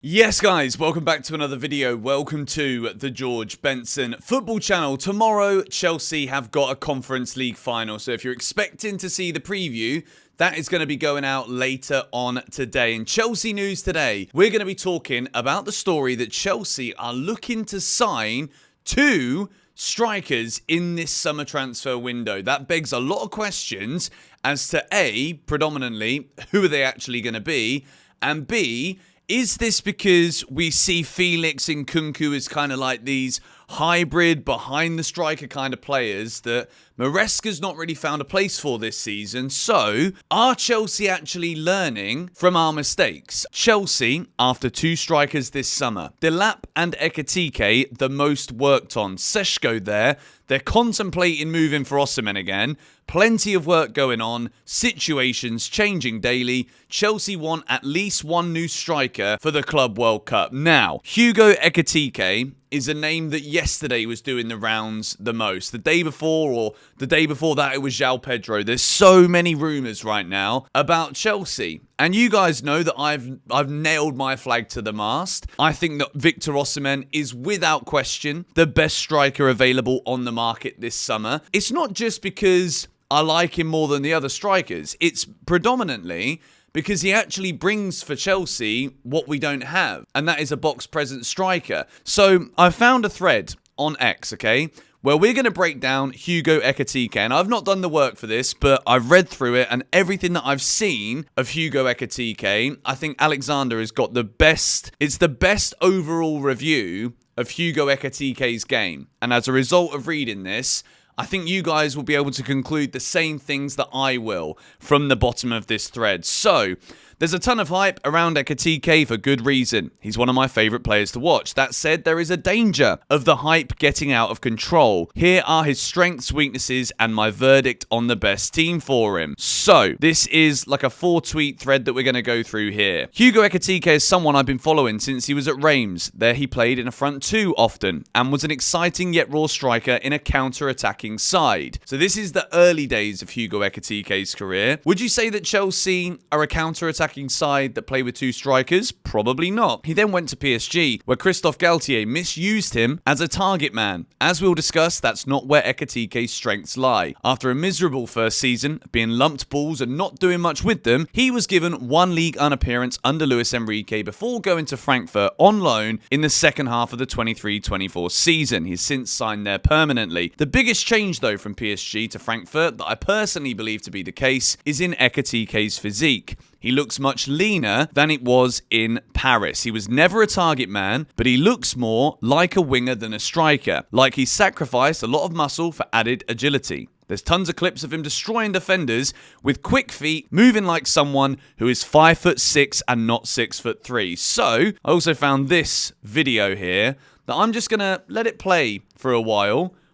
Yes guys, welcome back to another video. Welcome to the George Benson Football Channel. Tomorrow, Chelsea have got a Conference League final. So if you're expecting to see the preview, that is going to be going out later on today. In Chelsea news today, we're going to be talking about the story that Chelsea are looking to sign two strikers in this summer transfer window. That begs a lot of questions as to A, predominantly, who are they actually going to be? And B, is this because we see Felix and Kunku as kind of like these hybrid, behind the striker kind of players that Maresca's not really found a place for this season? So, are Chelsea actually learning from our mistakes? Chelsea, after two strikers this summer, Delap and Ekitike, the most worked on. Sesko there, they're contemplating moving for Osimhen again. Plenty of work going on, situations changing daily. Chelsea want at least one new striker for the Club World Cup. Now, Hugo Ekitike is a name that yesterday was doing the rounds the most. The day before or the day before that, it was João Pedro. There's so many rumours right now about Chelsea. And you guys know that I've nailed my flag to the mast. I think that Victor Osimhen is without question the best striker available on the market this summer. It's not just because I like him more than the other strikers. It's predominantly because he actually brings for Chelsea what we don't have, and that is a box-present striker. So I found a thread on X, okay, where we're going to break down Hugo Ekitike. And I've not done the work for this, but I've read through it, and everything that I've seen of Hugo Ekitike, I think Alexander has got the best. It's the best overall review of Hugo Ekitike's game. And as a result of reading this, I think you guys will be able to conclude the same things that I will from the bottom of this thread. So, there's a ton of hype around Ekitike for good reason. He's one of my favourite players to watch. That said, there is a danger of the hype getting out of control. Here are his strengths, weaknesses, and my verdict on the best team for him. So, this is like a 4-tweet thread that we're going to go through here. Hugo Ekitike is someone I've been following since he was at Reims. There he played in a front two often, and was an exciting yet raw striker in a counter-attacking side. So this is the early days of Hugo Ekitike's career. Would you say that Chelsea are a counter-attacking side that play with two strikers? Probably not. He then went to PSG, where Christophe Galtier misused him as a target man. As we'll discuss, that's not where Ekitike's strengths lie. After a miserable first season, being lumped balls and not doing much with them, he was given one Ligue 1 appearance under Luis Enrique before going to Frankfurt on loan in the second half of the 23-24 season. He's since signed there permanently. The biggest change, though, from PSG to Frankfurt that I personally believe to be the case is in Ekitike's physique. He looks much leaner than it was in Paris. He was never a target man, but he looks more like a winger than a striker, like he sacrificed a lot of muscle for added agility. There's tons of clips of him destroying defenders with quick feet, moving like someone who is 5'6" and not 6'3". So, I also found this video here that I'm just going to let it play for a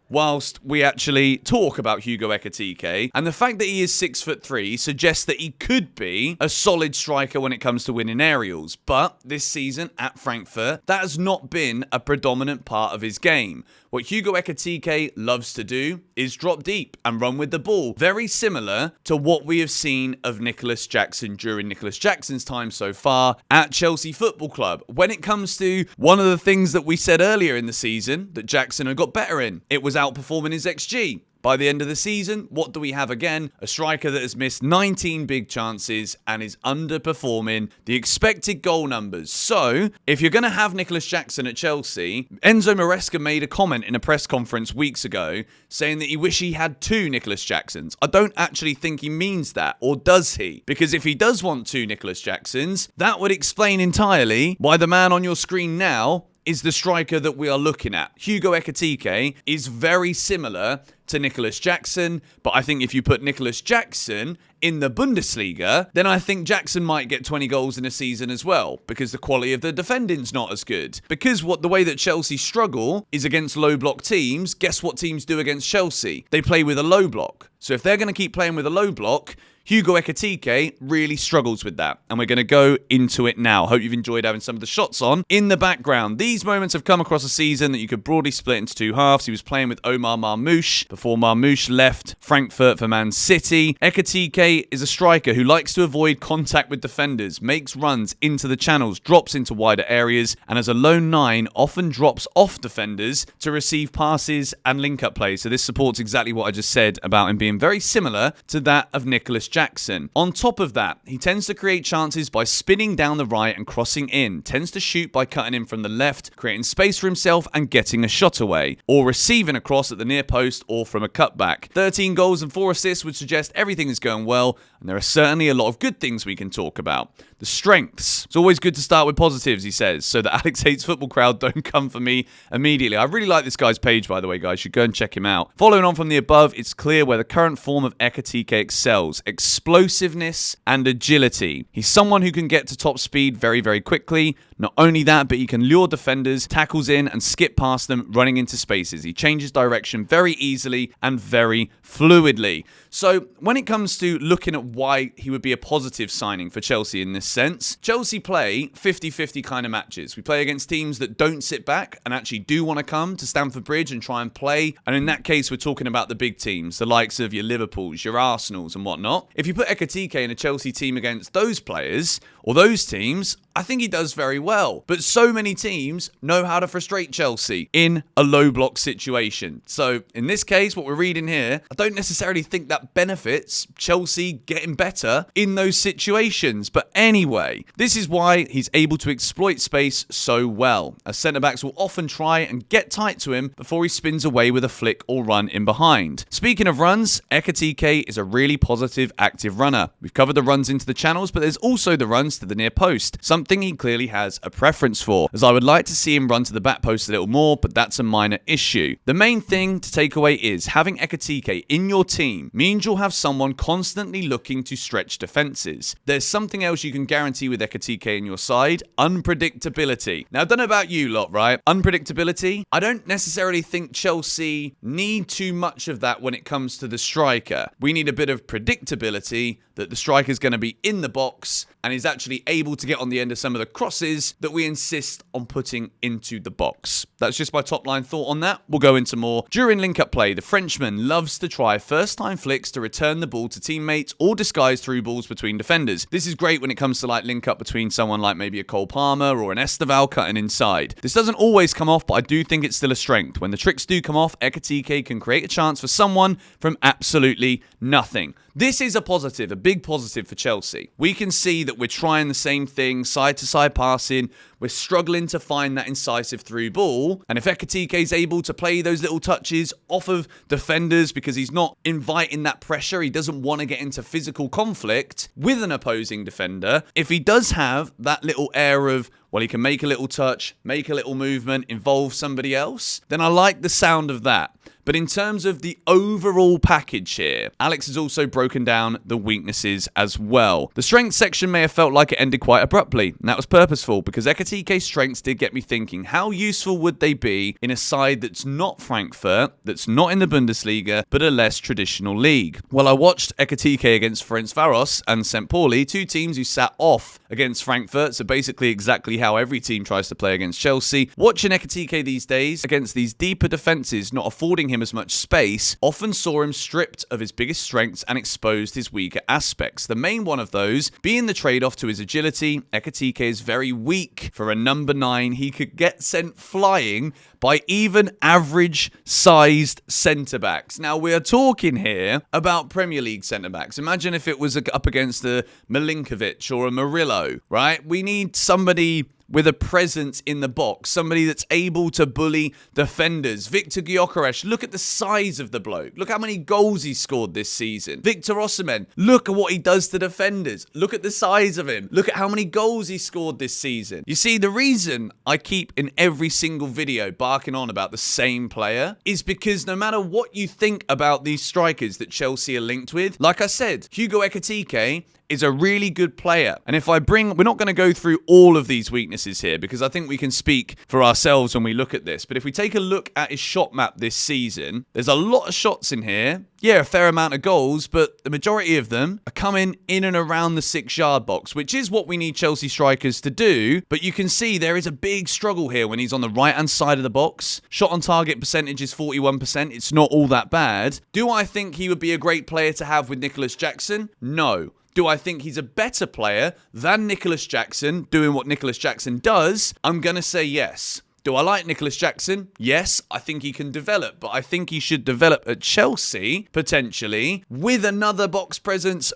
whilst we actually talk about Hugo Ekitike. And the fact that he is 6'3" suggests that he could be a solid striker when it comes to winning aerials. But this season at Frankfurt, that has not been a predominant part of his game. What Hugo Ekitike loves to do is drop deep and run with the ball. Very similar to what we have seen of Nicolas Jackson during Nicolas Jackson's time so far at Chelsea Football Club. When it comes to one of the things that we said earlier in the season that Jackson had got better in, it was outperforming his XG. By the end of the season, what do we have again? A striker that has missed 19 big chances and is underperforming the expected goal numbers. So, if you're going to have Nicolas Jackson at Chelsea, Enzo Maresca made a comment in a press conference weeks ago saying that he wished he had two Nicolas Jacksons. I don't actually think he means that, or does he? Because if he does want two Nicolas Jacksons, that would explain entirely why the man on your screen now is the striker that we are looking at. Hugo Ekitike is very similar to Nicolas Jackson, but I think if you put Nicolas Jackson in the Bundesliga, then I think Jackson might get 20 goals in a season as well, because the quality of the defending's not as good. Because the way that Chelsea struggle is against low block teams, guess what teams do against Chelsea? They play with a low block. So if they're going to keep playing with a low block, Hugo Ekitike really struggles with that, and we're going to go into it now. Hope you've enjoyed having some of the shots on in the background. These moments have come across a season that you could broadly split into two halves. He was playing with Omar Marmoush before Marmoush left Frankfurt for Man City. Ekitike is a striker who likes to avoid contact with defenders, makes runs into the channels, drops into wider areas, and as a lone nine, often drops off defenders to receive passes and link-up play. So this supports exactly what I just said about him being very similar to that of Nicolas Jackson. On top of that, he tends to create chances by spinning down the right and crossing in, tends to shoot by cutting in from the left, creating space for himself and getting a shot away, or receiving a cross at the near post or from a cutback. 13 goals and 4 assists would suggest everything is going well, and there are certainly a lot of good things we can talk about. The strengths. It's always good to start with positives, he says, so that Alex Hates Football crowd don't come for me immediately. I really like this guy's page, by the way, guys. You should go and check him out. Following on from the above, it's clear where the current form of Ekitike excels. Explosiveness and agility. He's someone who can get to top speed very, very quickly. Not only that, but he can lure defenders, tackles in and skip past them, running into spaces. He changes direction very easily and very fluidly. So when it comes to looking at why he would be a positive signing for Chelsea in this sense, Chelsea play 50-50 kind of matches. We play against teams that don't sit back and actually do want to come to Stamford Bridge and try and play. And in that case, we're talking about the big teams, the likes of your Liverpools, your Arsenals and whatnot. If you put Ekitike in a Chelsea team against those players or those teams, I think he does very well. But so many teams know how to frustrate Chelsea in a low block situation. So in this case, what we're reading here, I don't necessarily think that benefits Chelsea getting better in those situations. But anyway, this is why he's able to exploit space so well, as centre-backs will often try and get tight to him before he spins away with a flick or run in behind. Speaking of runs, Ekitike is a really positive, active runner. We've covered the runs into the channels, but there's also the runs to the near post, something he clearly has a preference for, as I would like to see him run to the back post a little more, but that's a minor issue. The main thing to take away is having Ekitike in your team means you'll have someone constantly looking to stretch defenses. There's something else you can guarantee with Ekitike in your side: unpredictability. Now, I don't know about you lot, right? Unpredictability? I don't necessarily think Chelsea need too much of that when it comes to the striker. We need a bit of predictability that the striker's going to be in the box and is actually able to get on the end of some of the crosses that we insist on putting into the box. That's just my top line thought on that. We'll go into more. During link-up play, the Frenchman loves to try first-time flicks to return the ball to teammates or disguise through balls between defenders. This is great when it comes to like link-up between someone like maybe a Cole Palmer or an Esteval cutting inside. This doesn't always come off, but I do think it's still a strength. When the tricks do come off, Ekitike can create a chance for someone from absolutely nothing. This is a positive, a big positive for Chelsea. We can see that we're trying the same thing, side-to-side passing. We're struggling to find that incisive through ball. And if Ekitike is able to play those little touches off of defenders because he's not inviting that pressure, he doesn't want to get into physical conflict with an opposing defender. If he does have that little air of, well, he can make a little touch, make a little movement, involve somebody else, then I like the sound of that. But in terms of the overall package here, Alex has also broken down the weaknesses as well. The strengths section may have felt like it ended quite abruptly, and that was purposeful because Ekitike's strengths did get me thinking, how useful would they be in a side that's not Frankfurt, that's not in the Bundesliga, but a less traditional league? Well, I watched Ekitike against Ferencváros and St. Pauli, two teams who sat off against Frankfurt, so basically exactly how every team tries to play against Chelsea. Watching Ekitike these days against these deeper defences, not affording him as much space, often saw him stripped of his biggest strengths and exposed his weaker aspects. The main one of those being the trade-off to his agility. Ekitike is very weak for a number 9. He could get sent flying by even average-sized centre-backs. Now, we are talking here about Premier League centre-backs. Imagine if it was up against a Milinkovic or a Murillo, right? We need somebody with a presence in the box, somebody that's able to bully defenders. Viktor Gyökeres, look at the size of the bloke. Look how many goals he scored this season. Victor Osimhen, look at what he does to defenders. Look at the size of him. Look at how many goals he scored this season. You see, the reason I keep in every single video barking on about the same player is because no matter what you think about these strikers that Chelsea are linked with, like I said, Hugo Ekitike is a really good player. And if we're not going to go through all of these weaknesses here because I think we can speak for ourselves when we look at this. But if we take a look at his shot map this season, there's a lot of shots in here. Yeah, a fair amount of goals, but the majority of them are coming in and around the 6-yard box, which is what we need Chelsea strikers to do. But you can see there is a big struggle here when he's on the right-hand side of the box. Shot on target percentage is 41%. It's not all that bad. Do I think he would be a great player to have with Nicolas Jackson? No. Do I think he's a better player than Nicolas Jackson doing what Nicolas Jackson does? I'm going to say yes. Do I like Nicolas Jackson? Yes, I think he can develop, but I think he should develop at Chelsea, potentially, with another box presence,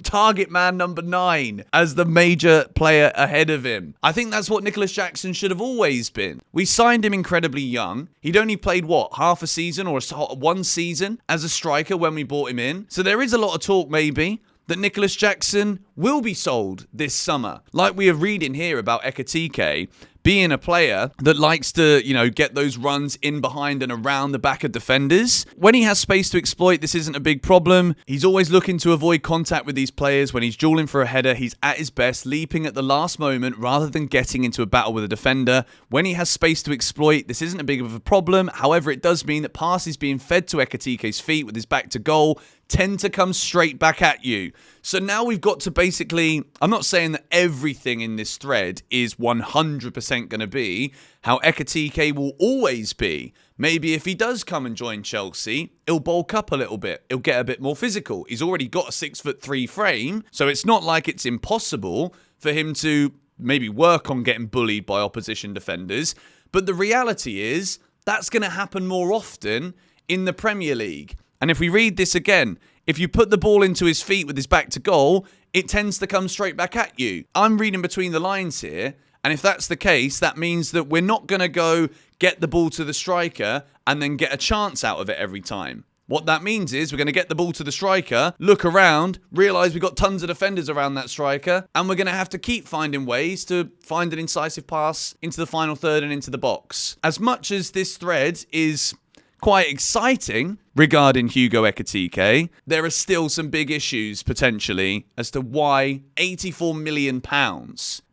target man number 9, as the major player ahead of him. I think that's what Nicolas Jackson should have always been. We signed him incredibly young. He'd only played, half a season or one season as a striker when we bought him in. So there is a lot of talk, maybe, that Nicolas Jackson will be sold this summer. Like we are reading here about Ekitike being a player that likes to, get those runs in behind and around the back of defenders. When he has space to exploit, this isn't a big problem. He's always looking to avoid contact with these players. When he's dueling for a header, he's at his best, leaping at the last moment rather than getting into a battle with a defender. When he has space to exploit, this isn't a big of a problem. However, it does mean that passes being fed to Ekitike's feet with his back to goal tend to come straight back at you. So now we've got to basically, I'm not saying that everything in this thread is 100% going to be how Ekitike will always be. Maybe if he does come and join Chelsea, he'll bulk up a little bit. He'll get a bit more physical. He's already got a 6'3" frame, so it's not like it's impossible for him to maybe work on getting bullied by opposition defenders. But the reality is that's going to happen more often in the Premier League. And if we read this again, if you put the ball into his feet with his back to goal, it tends to come straight back at you. I'm reading between the lines here, and if that's the case, that means that we're not going to go get the ball to the striker and then get a chance out of it every time. What that means is we're going to get the ball to the striker, look around, realise we've got tons of defenders around that striker, and we're going to have to keep finding ways to find an incisive pass into the final third and into the box. As much as this thread is quite exciting regarding Hugo Ekitike, there are still some big issues potentially as to why £84 million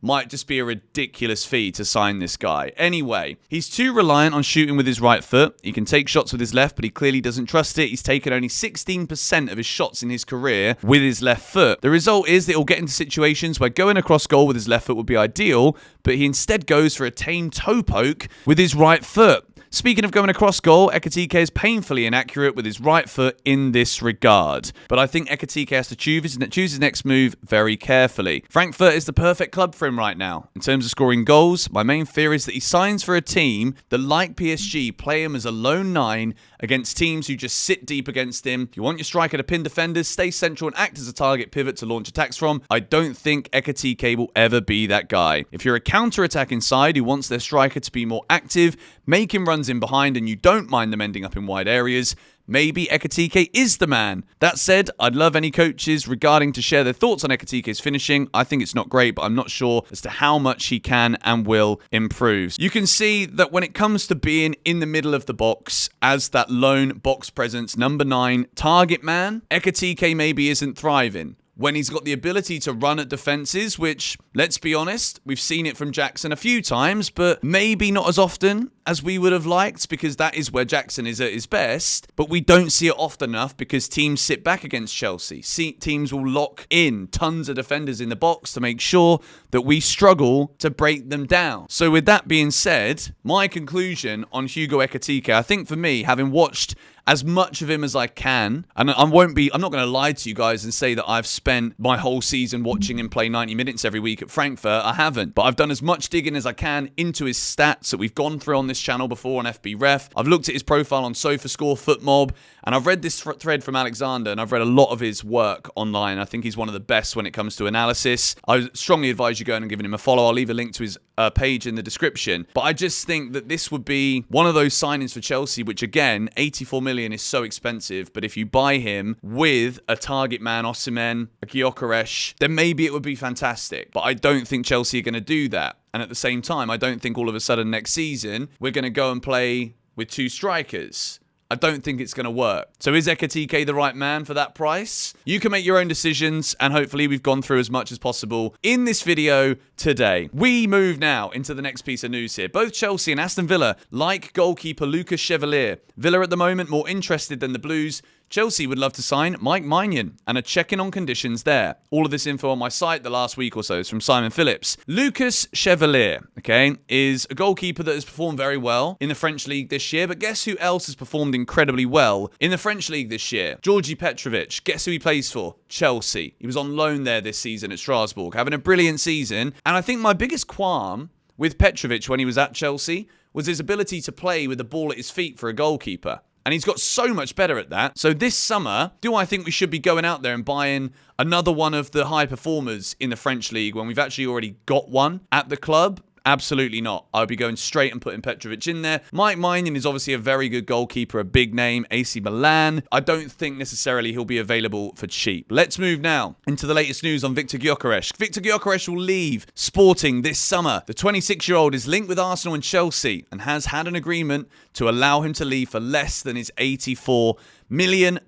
might just be a ridiculous fee to sign this guy. Anyway, he's too reliant on shooting with his right foot. He can take shots with his left, but he clearly doesn't trust it. He's taken only 16% of his shots in his career with his left foot. The result is that he'll get into situations where going across goal with his left foot would be ideal, but he instead goes for a tame toe poke with his right foot. Speaking of going across goal, Ekitike is painfully inaccurate with his right foot in this regard. But I think Ekitike has to choose his next move very carefully. Frankfurt is the perfect club for him right now. In terms of scoring goals, my main fear is that he signs for a team that, like PSG, play him as a lone 9 against teams who just sit deep against him. If you want your striker to pin defenders, stay central and act as a target pivot to launch attacks from, I don't think Ekitike will ever be that guy. If you're a counter-attacking side who wants their striker to be more active, making runs in behind, and you don't mind them ending up in wide areas, maybe Ekitike is the man. That said, I'd love any coaches regarding to share their thoughts on Ekitike's finishing. I think it's not great, but I'm not sure as to how much he can and will improve. You can see that when it comes to being in the middle of the box as that lone box presence, number 9 target man, Ekitike maybe isn't thriving. When he's got the ability to run at defenses, which, let's be honest, we've seen it from Jackson a few times, but maybe not as often as we would have liked, because that is where Jackson is at his best. But we don't see it often enough because teams sit back against Chelsea. Teams will lock in tons of defenders in the box to make sure that we struggle to break them down. So with that being said, my conclusion on Hugo Ekitike, I think for me, having watched as much of him as I can, and I'm not going to lie to you guys and say that I've spent my whole season watching him play 90 minutes every week at Frankfurt. I haven't, but I've done as much digging as I can into his stats that we've gone through on this channel before on FB Ref. I've looked at his profile on SofaScore, FootMob, and I've read this thread from Alexander, and I've read a lot of his work online. I think he's one of the best when it comes to analysis. I strongly advise you going and giving him a follow. I'll leave a link to his page in the description. But I just think that this would be one of those signings for Chelsea, which again, 84 million is so expensive. But if you buy him with a target man, Osimhen, a Gyökeres, then maybe it would be fantastic. But I don't think Chelsea are going to do that. And at the same time, I don't think all of a sudden next season, we're going to go and play with 2 strikers. I don't think it's going to work. So is Ekitike the right man for that price? You can make your own decisions, and hopefully we've gone through as much as possible in this video today. We move now into the next piece of news here. Both Chelsea and Aston Villa like goalkeeper Lucas Chevalier. Villa at the moment more interested than the Blues. Chelsea would love to sign Mike Maignan and are checking on conditions there. All of this info on my site the last week or so is from Simon Phillips. Lucas Chevalier, okay, is a goalkeeper that has performed very well in the French league this year, but guess who else has performed incredibly well in the French league this year? Georgi Petrovic. Guess who he plays for? Chelsea. He was on loan there this season at Strasbourg, having a brilliant season. And I think my biggest qualm with Petrovic when he was at Chelsea was his ability to play with the ball at his feet for a goalkeeper. And he's got so much better at that. So this summer, do I think we should be going out there and buying another one of the high performers in the French league when we've actually already got one at the club? Absolutely not. I would be going straight and putting Petrovic in there. Mike Maignan is obviously a very good goalkeeper, a big name, AC Milan. I don't think necessarily he'll be available for cheap. Let's move now into the latest news on Viktor Gyökeres. Viktor Gyökeres will leave Sporting this summer. The 26-year-old is linked with Arsenal and Chelsea and has had an agreement to allow him to leave for less than his £84 million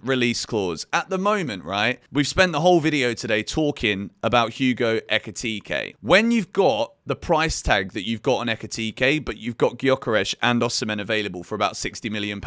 release clause. At the moment, right, we've spent the whole video today talking about Hugo Ekitike. When you've got the price tag that you've got on Ekitike, but you've got Gyökeres and Osimhen available for about £60 million,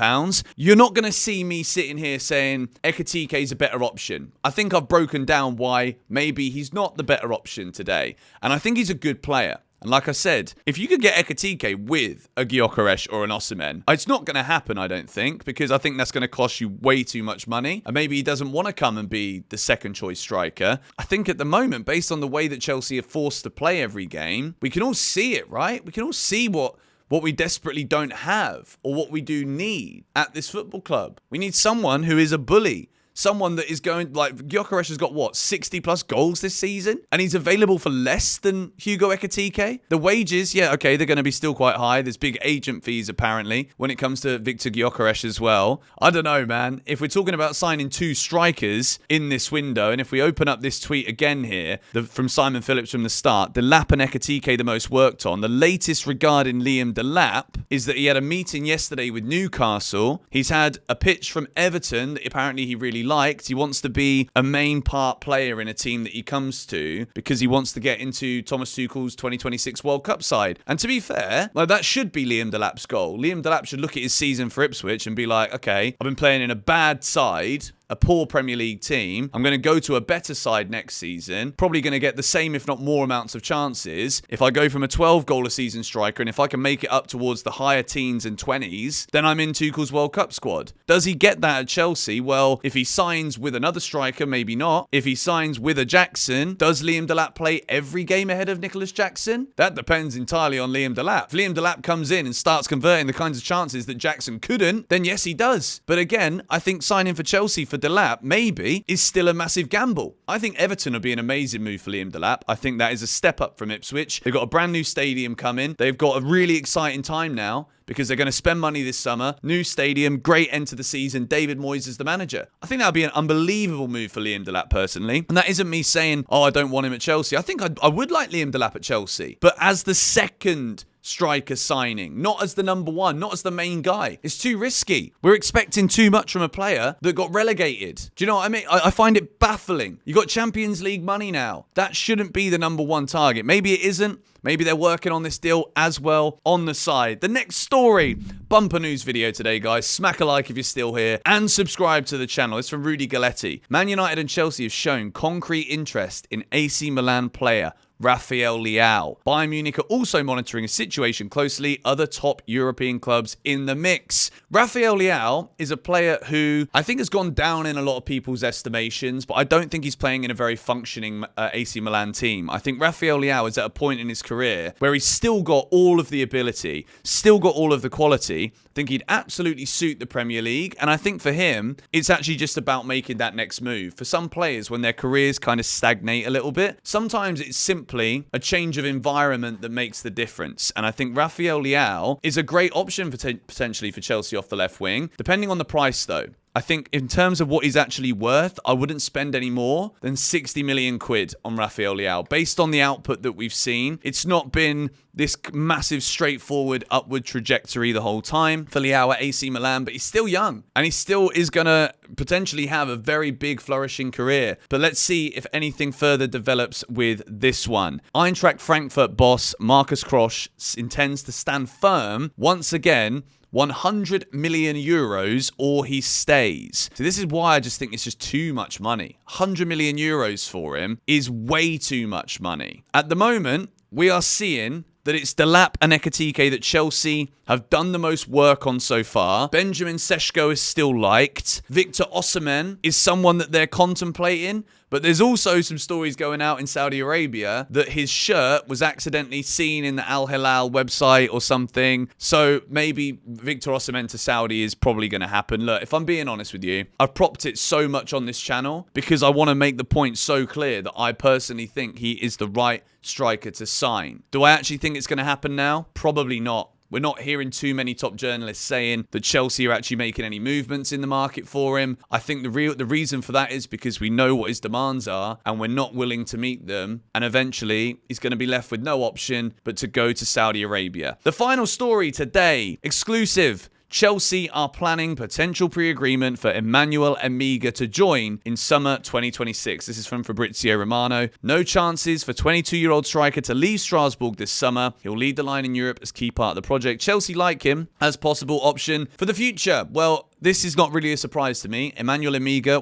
you're not going to see me sitting here saying Ekitike is a better option. I think I've broken down why maybe he's not the better option today. And I think he's a good player. And like I said, if you could get Ekitike with a Gyökeres or an Osimhen, it's not going to happen, I don't think, because I think that's going to cost you way too much money. And maybe he doesn't want to come and be the second choice striker. I think at the moment, based on the way that Chelsea are forced to play every game, we can all see it, right? We can all see what we desperately don't have or what we do need at this football club. We need someone who is a bully. Someone that is going, like, Gyökeres has got, what, 60 plus goals this season? And he's available for less than Hugo Ekitike? The wages, yeah, okay, they're going to be still quite high. There's big agent fees, apparently, when it comes to Viktor Gyökeres as well. I don't know, man. If we're talking about signing two strikers in this window, and if we open up this tweet again here, from Simon Phillips from the start, Delap and Ekitike the most worked on. The latest regarding Liam Delap is that he had a meeting yesterday with Newcastle. He's had a pitch from Everton that apparently he really liked. He wants to be a main part player in a team that he comes to because he wants to get into Thomas Tuchel's 2026 World Cup side. And to be fair, like, that should be Liam Delap's goal. Liam Delap should look at his season for Ipswich and be like, okay, I've been playing in a bad side, a poor Premier League team. I'm going to go to a better side next season. Probably going to get the same, if not more, amounts of chances. If I go from a 12-goal-a-season striker, and if I can make it up towards the higher teens and 20s, then I'm in Tuchel's World Cup squad. Does he get that at Chelsea? Well, if he signs with another striker, maybe not. If he signs with a Jackson, does Liam Delap play every game ahead of Nicolas Jackson? That depends entirely on Liam Delap. If Liam Delap comes in and starts converting the kinds of chances that Jackson couldn't, then yes, he does. But again, I think signing for Chelsea for Delap maybe is still a massive gamble. I think Everton would be an amazing move for Liam Delap. I think that is a step up from Ipswich. They've got a brand new stadium coming. They've got a really exciting time now because they're going to spend money this summer. New stadium, great end to the season. David Moyes is the manager. I think that would be an unbelievable move for Liam Delap personally. And that isn't me saying, oh, I don't want him at Chelsea. I think I would like Liam Delap at Chelsea. But as the second striker signing, not as the number one, not as the main guy. It's too risky. We're expecting too much from a player that got relegated. Do you know what I mean? I find it baffling. You got Champions League money now. That shouldn't be the number one target. Maybe it isn't. Maybe they're working on this deal as well on the side. The next story, bumper news video today, guys. Smack a like if you're still here and subscribe to the channel. It's from Rudy Galletti. Man United and Chelsea have shown concrete interest in AC Milan player Rafael Leao. Bayern Munich are also monitoring a situation closely. Other top European clubs in the mix. Rafael Leao is a player who I think has gone down in a lot of people's estimations, but I don't think he's playing in a very functioning AC Milan team. I think Rafael Leao is at a point in his career where he's still got all of the ability, still got all of the quality. I think he'd absolutely suit the Premier League, and I think for him, it's actually just about making that next move. For some players, when their careers kind of stagnate a little bit, sometimes it's simply a change of environment that makes the difference. And I think Rafael Leao is a great option potentially for Chelsea off the left wing, depending on the price though. I think in terms of what he's actually worth, I wouldn't spend any more than 60 million quid on Rafael Leao. Based on the output that we've seen, it's not been this massive, straightforward upward trajectory the whole time for Leao at AC Milan, but he's still young and he still is going to potentially have a very big flourishing career. But let's see if anything further develops with this one. Eintracht Frankfurt boss Marcus Krosch intends to stand firm once again, 100 million euros or he stays. So this is why I just think it's just too much money. 100 million euros for him is way too much money. At the moment, we are seeing that it's Delap and Ekitike that Chelsea have done the most work on so far. Benjamin Sesko is still liked. Victor Osimhen is someone that they're contemplating. But there's also some stories going out in Saudi Arabia that his shirt was accidentally seen in the Al Hilal website or something. So maybe Victor Osimhen to Saudi is probably going to happen. Look, if I'm being honest with you, I've propped it so much on this channel because I want to make the point so clear that I personally think he is the right striker to sign. Do I actually think it's going to happen now? Probably not. We're not hearing too many top journalists saying that Chelsea are actually making any movements in the market for him. I think the reason for that is because we know what his demands are and we're not willing to meet them. And eventually, he's going to be left with no option but to go to Saudi Arabia. The final story today, exclusive. Chelsea are planning potential pre-agreement for Emmanuel Amiga to join in summer 2026. This is from Fabrizio Romano. No chances for 22-year-old striker to leave Strasbourg this summer. He'll lead the line in Europe as key part of the project. Chelsea like him as possible option for the future. Well, this is not really a surprise to me. Emmanuel Amiga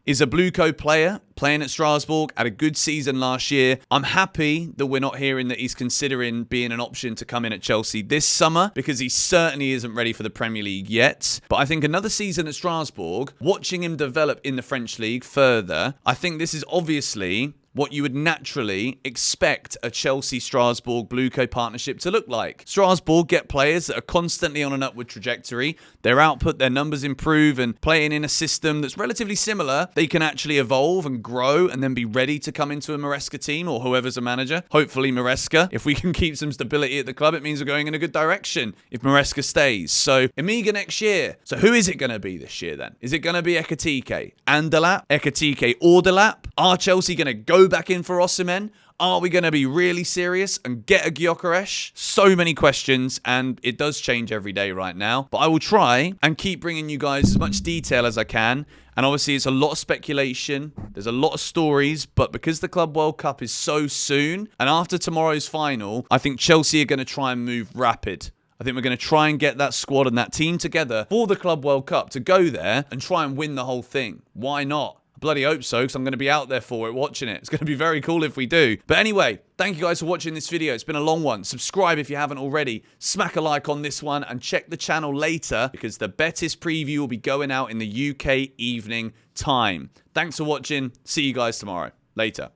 is a Blue Coat player playing at Strasbourg, had a good season last year. I'm happy that we're not hearing that he's considering being an option to come in at Chelsea this summer because he certainly isn't ready for the Premier League yet. But I think another season at Strasbourg, watching him develop in the French League further, I think this is obviously what you would naturally expect a Chelsea-Strasbourg Blue Coat partnership to look like. Strasbourg get players that are constantly on an upward trajectory. Their output, their numbers improve, and playing in a system that's relatively similar, they can actually evolve and grow and then be ready to come into a Maresca team or whoever's a manager. Hopefully Maresca. If we can keep some stability at the club, it means we're going in a good direction if Maresca stays. So Amiga next year. So who is it going to be this year then? Is it going to be Ekitike and Delap? Ekitike or Delap? Are Chelsea going to go back in for Osimhen? Are we going to be really serious and get a Gyökeres? So many questions, and it does change every day right now. But I will try and keep bringing you guys as much detail as I can. And obviously, it's a lot of speculation. There's a lot of stories. But because the Club World Cup is so soon, and after tomorrow's final, I think Chelsea are going to try and move rapid. I think we're going to try and get that squad and that team together for the Club World Cup to go there and try and win the whole thing. Why not? Bloody hope so, because I'm going to be out there for it, watching it. It's going to be very cool if we do. But anyway, thank you guys for watching this video. It's been a long one. Subscribe if you haven't already. Smack a like on this one and check the channel later because the Betis preview will be going out in the UK evening time. Thanks for watching. See you guys tomorrow. Later.